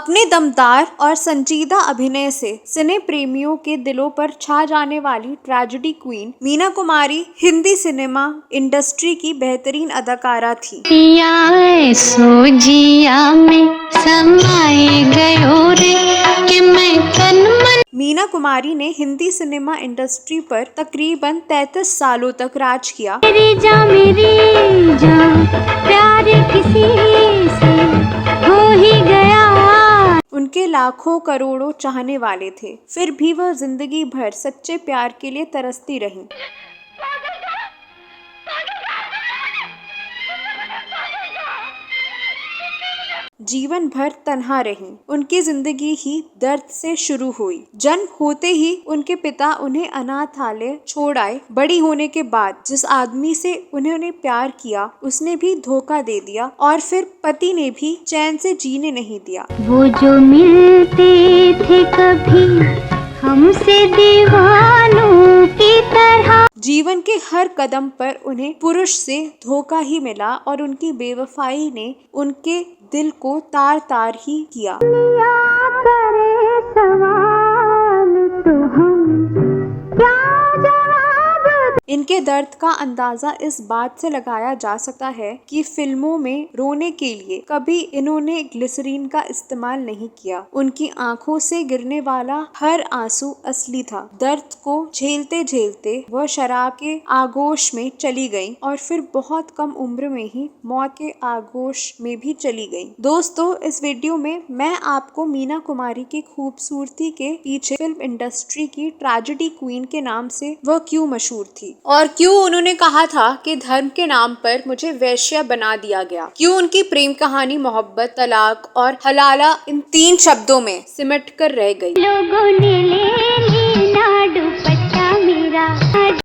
अपने दमदार और संजीदा अभिनय से सिने प्रेमियों के दिलों पर छा जाने वाली tragedy queen Meena Kumari Hindi cinema industry की बेहतरीन अदाकारा थी। मीना कुमारी ने हिंदी सिनेमा इंडस्ट्री पर तकरीबन 33 सालों तक राज किया। मेरी जान प्यार किसी से हो ही गया। उनके लाखों करोड़ों चाहने वाले थे, फिर भी वह जिंदगी भर सच्चे प्यार के लिए तरसती रहीं। जीवन भर तन्हा रहीं। उनकी जिंदगी ही दर्द से शुरू हुई। जन्म होते ही उनके पिता उन्हें अनाथालय छोड़ आए। बड़ी होने के बाद जिस आदमी से उन्होंने प्यार किया उसने भी धोखा दे दिया और फिर पति ने भी चैन से जीने नहीं दिया। वो जो मिलते थे कभी हमसे दीवानों की तरह। जीवन के हर कदम पर उन्हें पुरुष से धोखा ही मिला और उनकी बेवफाई ने उनके दिल को तार तार ही किया। करे सवाल तो हम क्या जवाब। इनके दर्द का अंदाजा इस बात से लगाया जा सकता है कि फिल्मों में रोने के लिए कभी इन्होंने ग्लिसरीन का इस्तेमाल नहीं किया। उनकी आंखों से गिरने वाला हर आंसू असली था। दर्द को झेलते झेलते वह शराब के आगोश में चली गई और फिर बहुत कम उम्र में ही मौत के आगोश में भी चली गई। दोस्तों, इस वीडियो में मैं आपको मीना कुमारी की खूबसूरती के पीछे फिल्म इंडस्ट्री की ट्रेजेडी क्वीन के नाम से वह क्यों मशहूर थी और क्यों उन्होंने कहा था कि धर्म के नाम पर मुझे वैश्या बना दिया गया, क्यों उनकी प्रेम कहानी मोहब्बत, तलाक और हलाला इन 3 शब्दों में सिमट कर रह गई। लोगों ने ले लेना दुपट्टा मेरा।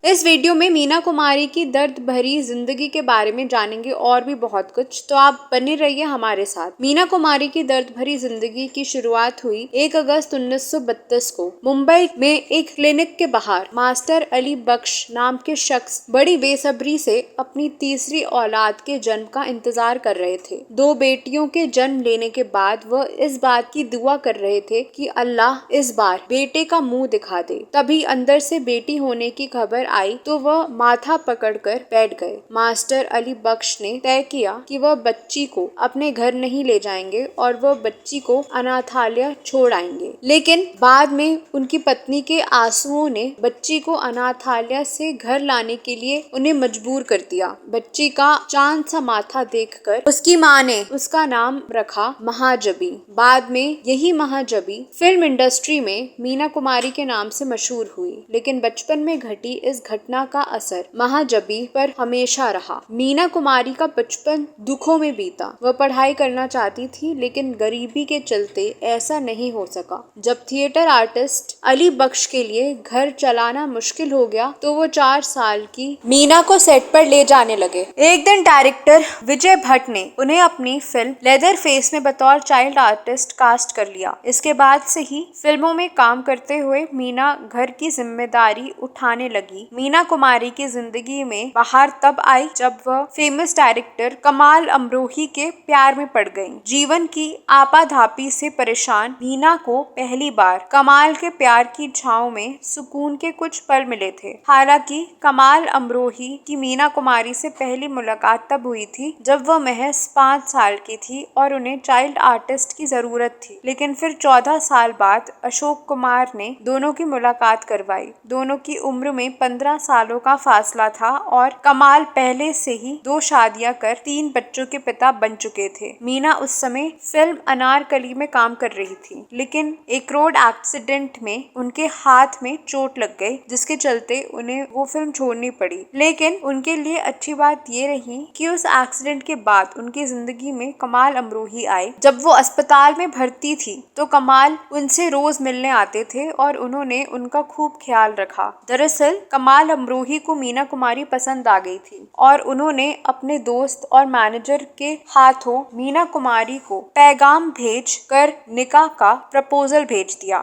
इस वीडियो में मीना कुमारी की दर्द भरी जिंदगी के बारे में जानेंगे और भी बहुत कुछ, तो आप बने रहिए हमारे साथ। मीना कुमारी की दर्द भरी जिंदगी की शुरुआत हुई 1 अगस्त 1932 को मुंबई में एक क्लिनिक के बाहर। मास्टर अली बख्श नाम के शख्स बड़ी बेसब्री से अपनी तीसरी औलाद के जन्म का इंतजार कर रहे थे। 2 बेटियों के जन्म लेने के बाद वह इस बात की दुआ कर रहे थे कि अल्लाह इस बार बेटे का मुंह दिखा दे। तभी अंदर से बेटी होने की खबर आई तो वह माथा पकड़कर बैठ गए। मास्टर अली बख्श ने तय किया कि वह बच्ची को अपने घर नहीं ले जाएंगे और वह बच्ची को अनाथालय छोड़ आएंगे। लेकिन बाद में उनकी पत्नी के आंसुओं ने बच्ची को अनाथालय से घर लाने के लिए उन्हें मजबूर कर दिया। बच्ची का चांद सा माथा देखकर उसकी माँ ने उसका नाम रखा महाजबी। बाद में यही महाजबी फिल्म इंडस्ट्री में मीना कुमारी के नाम से मशहूर हुई। लेकिन बचपन में घटी इस घटना का असर महाजबी पर हमेशा रहा। मीना कुमारी का बचपन दुखों में बीता। वह पढ़ाई करना चाहती थी लेकिन गरीबी के चलते ऐसा नहीं हो सका। जब थिएटर आर्टिस्ट अली बख्श के लिए घर चलाना मुश्किल हो गया तो वो 4 साल की मीना को सेट पर ले जाने लगे। एक दिन डायरेक्टर विजय भट्ट ने उन्हें अपनी फिल्म लेदर फेस में बतौर चाइल्ड आर्टिस्ट कास्ट कर लिया। इसके बाद से ही फिल्मों में काम करते हुए मीना घर की जिम्मेदारी उठाने लगी। मीना कुमारी की जिंदगी में बहार तब आई जब वह फेमस डायरेक्टर कमाल अमरोही के प्यार में पड़ गई। जीवन की आपाधापी से परेशान मीना को पहली बार कमाल के प्यार की छांव में सुकून के कुछ पल मिले थे। हालांकि कमाल अमरोही की मीना कुमारी से पहली मुलाकात तब हुई थी जब वह महज 5 साल की थी और उन्हें चाइल्ड आर्टिस्ट की जरूरत थी। लेकिन फिर 14 साल बाद अशोक कुमार ने दोनों की मुलाकात करवाई। दोनों की उम्र में 15 सालों का फासला था और कमाल पहले से ही 2 शादियां कर 3 बच्चों के पिता बन चुके थे। मीना उस समय फिल्म अनारकली में काम कर रही थी, लेकिन एक रोड एक्सीडेंट में उनके हाथ में चोट लग गई जिसके चलते उन्हें वो फिल्म छोड़नी पड़ी। लेकिन उनके लिए अच्छी बात ये रही कि उस एक्सीडेंट के बाद उनकी जिंदगी में कमाल अमरोही आए। जब वो अस्पताल में भर्ती थी तो कमाल उनसे रोज मिलने आते थे और उन्होंने उनका खूब ख्याल रखा। दरअसल कमाल अमरोही को मीना कुमारी पसंद आ गई थी और उन्होंने अपने दोस्त और मैनेजर के हाथों मीना कुमारी को पैगाम भेज कर निकाह का प्रपोजल भेज दिया।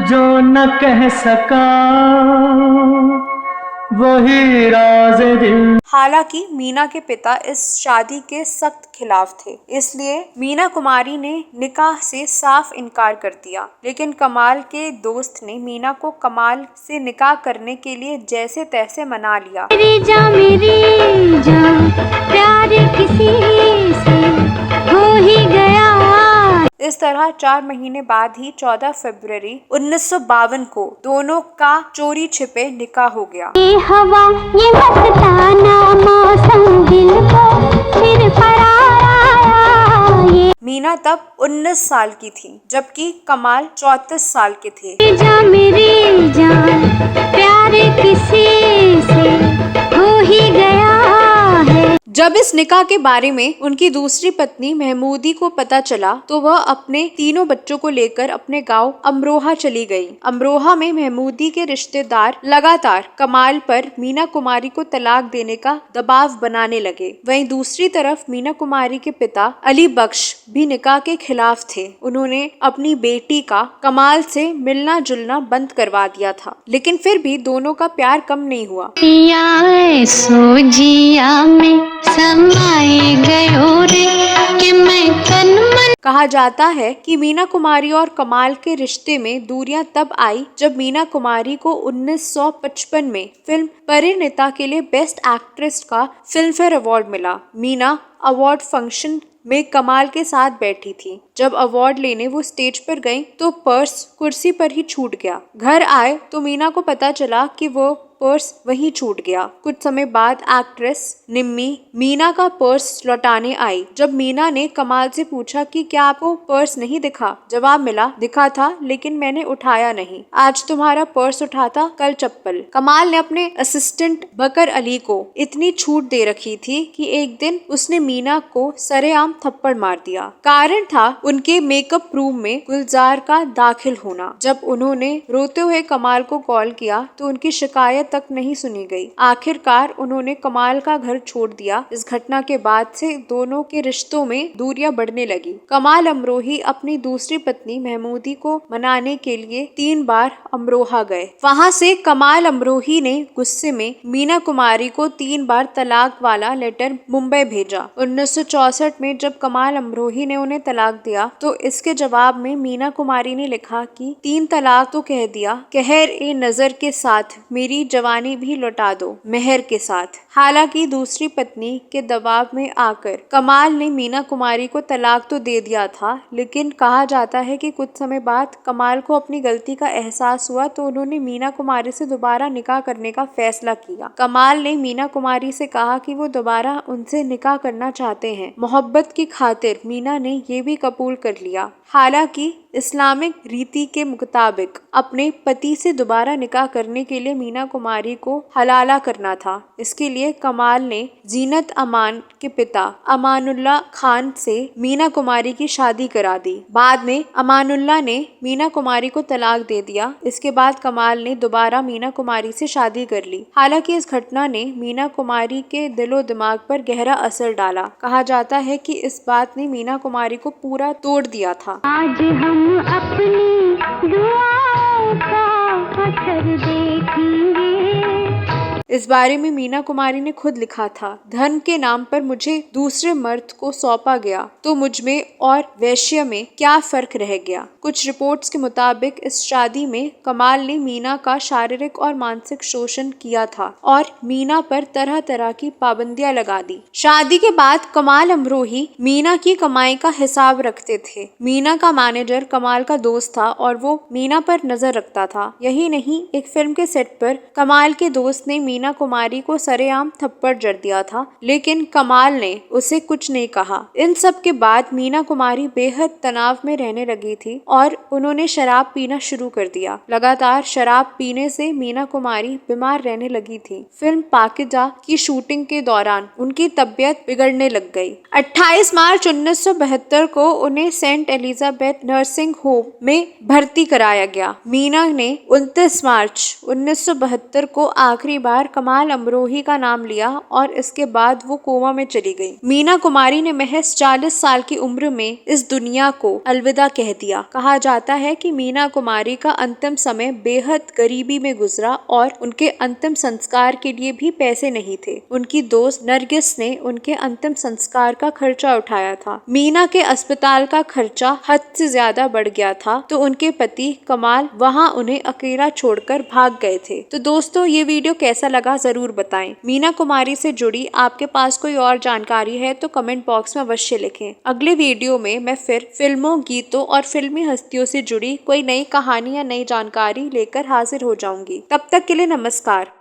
जो न कह सका वही राज दिल। हालांकि मीना के पिता इस शादी के सख्त खिलाफ थे, इसलिए मीना कुमारी ने निकाह से साफ इनकार कर दिया। लेकिन कमाल के दोस्त ने मीना को कमाल से निकाह करने के लिए जैसे तैसे मना लिया। मेरी जान प्यार किसी से हो ही गया। इस तरह 4 महीने बाद ही 14 फरवरी 1952 को दोनों का चोरी छिपे निकाह हो गया। ये हवा ये मस्ताना मौसम दिल को फिर करार आया। ये मीना तब 19 साल की थी, जबकि कमाल 34 साल के थे। मेरी जान प्यार किसी से हो ही गया है। जब इस निकाह के बारे में उनकी दूसरी पत्नी महमूदी को पता चला तो वह अपने तीनों बच्चों को लेकर अपने गांव अमरोहा चली गई। अमरोहा में महमूदी के रिश्तेदार लगातार कमाल पर मीना कुमारी को तलाक देने का दबाव बनाने लगे। वहीं दूसरी तरफ मीना कुमारी के पिता अली बख्श भी निकाह के खिलाफ थे। उन्होंने अपनी बेटी का कमाल से मिलना जुलना बंद करवा दिया था, लेकिन फिर भी दोनों का प्यार कम नहीं हुआ। समाए गयो रे कि मैं तन मन। कहा जाता है कि मीना कुमारी और कमाल के रिश्ते में दूरियां तब आई जब मीना कुमारी को 1955 में फिल्म परिणीता के लिए बेस्ट एक्ट्रेस का फिल्मफेयर अवार्ड मिला। मीना अवार्ड फंक्शन में कमाल के साथ बैठी थी। जब अवार्ड लेने वो स्टेज पर गईं तो पर्स कुर्सी पर ही छूट गया। घर आए तो मीना को पता चला कि वो पर्स वहीं छूट गया। कुछ समय बाद एक्ट्रेस निम्मी मीना का पर्स लौटाने आई। जब मीना ने कमाल से पूछा कि क्या आपको पर्स नहीं दिखा, जवाब मिला दिखा था लेकिन मैंने उठाया नहीं। आज तुम्हारा पर्स उठा था, कल चप्पल। कमाल ने अपने असिस्टेंट बकर अली को इतनी छूट दे रखी थी कि एक दिन उसने मीना को सरेआम थप्पड़ मार दिया। कारण था उनके मेकअप रूम में गुलजार का दाखिल होना। जब उन्होंने रोते हुए कमाल को कॉल किया तो उनकी शिकायत तक नहीं सुनी गई। आखिरकार उन्होंने कमाल का घर छोड़ दिया। इस घटना के बाद से दोनों के रिश्तों में दूरियां बढ़ने लगी। कमाल अमरोही अपनी दूसरी पत्नी महमूदी को मनाने के लिए 3 बार अमरोहा गए। वहां से कमाल अमरोही ने गुस्से में मीना कुमारी को 3 बार तलाक वाला लेटर मुंबई भेजा। 1964 में जब कमाल अमरोही ने उन्हें तलाक दिया तो इसके जवाब में मीना कुमारी ने लिखा कि 3 तलाक तो कह दिया, कहर ए नजर के साथ मेरी जवानी भी लौटा दो मेहर के साथ। हालांकि दूसरी पत्नी के दबाव में आकर कमाल ने मीना कुमारी को तलाक तो दे दिया था, लेकिन कहा जाता है कि कुछ समय बाद कमाल को अपनी गलती का एहसास हुआ तो उन्होंने मीना कुमारी से दोबारा निकाह करने का फैसला किया। कमाल ने मीना कुमारी से कहा कि वो दोबारा उनसे निकाह करना चाहते हैं। मोहब्बत की खातिर मीना ने ये भी कबूल कर लिया। हालांकि इस्लामिक रीति के मुताबिक अपने पति से दोबारा निकाह करने के लिए मीना कुमारी को हलाला करना था। इसके लिए कमाल ने जीनत अमान के पिता अमानुल्लाह खान से मीना कुमारी की शादी करा दी। बाद में अमानुल्लाह ने मीना कुमारी को तलाक दे दिया। इसके बाद कमाल ने दोबारा मीना कुमारी से शादी कर ली। हालांकि इस घटना ने मीना कुमारी के दिलो दिमाग पर गहरा असर डाला। कहा जाता है कि इस बात ने मीना कुमारी को पूरा तोड़ दिया था। आज हम अपनी दुआओं का असर देखेंगे। इस बारे में मीना कुमारी ने खुद लिखा था, धन के नाम पर मुझे दूसरे मर्द को सौंपा गया तो मुझ में और वैश्य में क्या फर्क रह गया। कुछ रिपोर्ट्स के मुताबिक इस शादी में कमाल ने मीना का शारीरिक और मानसिक शोषण किया था और मीना पर तरह तरह की पाबंदियां लगा दी। शादी के बाद कमाल अमरोही मीना की कमाई का हिसाब रखते थे। मीना का मैनेजर कमाल का दोस्त था और वो मीना पर नजर रखता था। यही नहीं, एक फिल्म के सेट पर कमाल के दोस्त ने मीना कुमारी को सरेआम थप्पड़ जड़ दिया था, लेकिन कमाल ने उसे कुछ नहीं कहा। इन सब के बाद मीना कुमारी बेहद तनाव में रहने लगी थी और उन्होंने शराब पीना शुरू कर दिया। लगातार शराब पीने से मीना कुमारी बीमार रहने लगी थी। फिल्म पाकिजा की शूटिंग के दौरान उनकी तबीयत बिगड़ने लग गई। 28 मार्च 1972 को उन्हें सेंट एलिजाबेथ नर्सिंग होम में भर्ती कराया गया। मीना ने 29 मार्च 1972 को आखिरी बार बार कमाल अमरोही का नाम लिया और इसके बाद वो कोमा में चली गई। मीना कुमारी ने महज 40 साल की उम्र में इस दुनिया को अलविदा कह दिया। कहा जाता है कि मीना कुमारी का अंतिम समय बेहद गरीबी में गुजरा और उनके अंतिम संस्कार के लिए भी पैसे नहीं थे। उनकी दोस्त नरगिस ने उनके अंतिम संस्कार का खर्चा उठाया था। मीना के अस्पताल का खर्चा हद से ज्यादा बढ़ गया था तो उनके पति कमाल वहां उन्हें अकेला छोड़कर भाग गए थे। तो दोस्तों, ये वीडियो कैसा लगा जरूर बताएं। मीना कुमारी से जुड़ी आपके पास कोई और जानकारी है तो कमेंट बॉक्स में अवश्य लिखें। अगले वीडियो में मैं फिर फिल्मों, गीतों और फिल्मी हस्तियों से जुड़ी कोई नई कहानी या नई जानकारी लेकर हाजिर हो जाऊंगी। तब तक के लिए नमस्कार।